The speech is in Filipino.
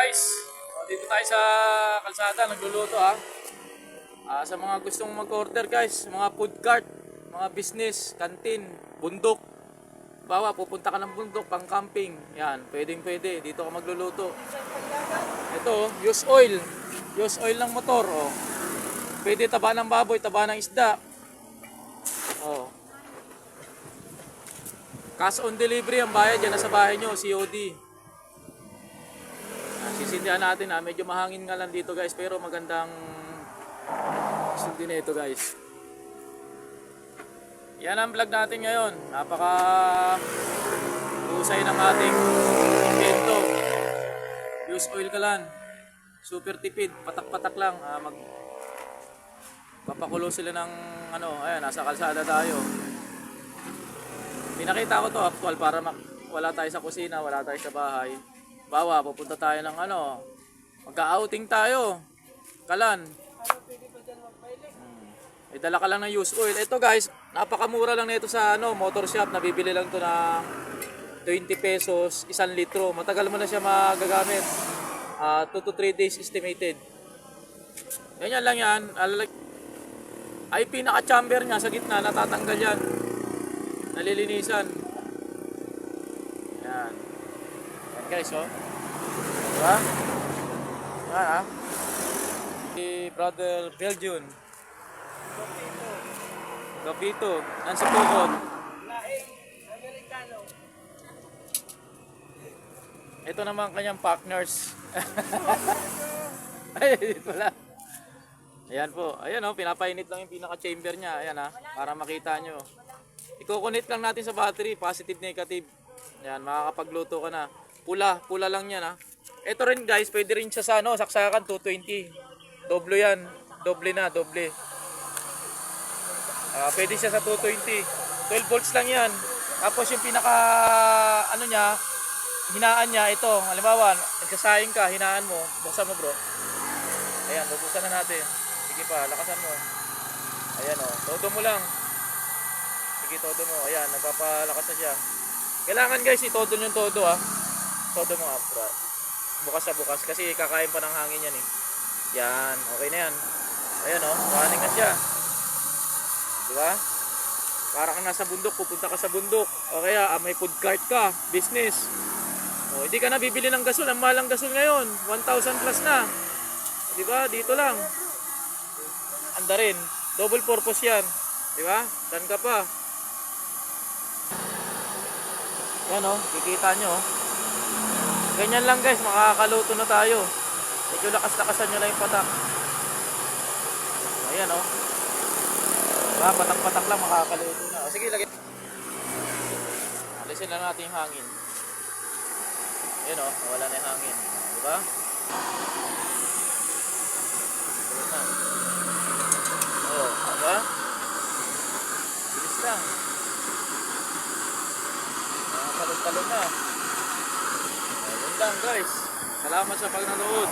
guys, dito tayo sa kalsada, nagluluto ha. Sa mga gustong mag-order guys, mga food cart, mga business, kantin, bundok. Bawa, pupunta ka ng bundok, pang camping. Yan, pwedeng pwede, dito ka magluluto. Ito, use oil. Use oil ng motor. Oh. Pwede taba ng baboy, taba ng isda. Oh. Cash on delivery ang bayad yan, nasa bahay nyo, COD. Sisindihan natin ha, medyo mahangin nga lang dito guys, pero magandang sindi na ito guys. Yan ang vlog natin ngayon. Napaka husay ng ating invento. Use oil ka lang. Super tipid, patak-patak lang. Papakulo sila ng ano, ayan, nasa kalsada tayo. Pinakita ko to actual para wala tayo sa kusina, wala tayo sa bahay. Bawa, pupunta tayo ng ano, magka-outing tayo. Kalan. Dala ka lang ng used oil. Ito guys, napakamura lang nito sa ano, motor shop. Nabibili lang to ng 20 pesos, 1 litro. Matagal mo na siya magagamit. 2 to 3 days estimated. Ganyan lang yan. Ay pinaka-chamber niya sa gitna, natatanggal yan. Nalilinisan. Yan. Yan guys, oh. Diba? Yan, ha? Si Brother Belgian. Gapito. Nan sa Pukot. Ito naman kanyang partners. Ay, dito lang. Ayan po. Ayan o, pinapainit lang yung pinaka-chamber niya. Ayan ha, para makita nyo. I-connect lang natin sa battery. Positive, negative. Ayan, makakapagluto ka na. Pula lang yan ha. Ito rin guys, pwede rin siya sa ano, saksakan 220. Doble yan. Doble na, doble. Pwede siya sa 220. 12 volts lang yan. Tapos yung pinaka ano niya, hinaan niya ito. Halimbawa, nagsasaing ka, hinaan mo. Buksan mo bro. Ayan, bubuksan na natin. Sige pa, lakasan mo. Ayan o, todo mo lang. Sige, todo mo. Ayan, nagpapalakas na siya. Kailangan guys, itodo nyo todo ha. Todo mo bro. Bukas sa bukas. Kasi kakain pa ng hangin yan eh. Yan, okay na yan. Ayan o, running na siya. Diba? Para kang nasa bundok, pupunta ka sa bundok. O kaya may food cart ka, business. O, hindi ka na bibili ng gasol. Ang mahal ng gasol ngayon, 1,000 plus na. Diba? Dito lang. Anda rin. Double purpose yan. Diba? Dan ka pa. Yan o, kikita nyo. Ganyan lang guys, makakaluto na tayo. Medyo lakas-lakasan nyo lang yung patak. Ayan o. Diba? Patak-patak lang, makakaluto na. O, sige, lagay. Alisin lang natin yung hangin. Ayan o, wala na yung hangin. Diba? O, diba? Bilis lang. Talon-talon na. Ayun lang guys. Salamat sa pagnanood.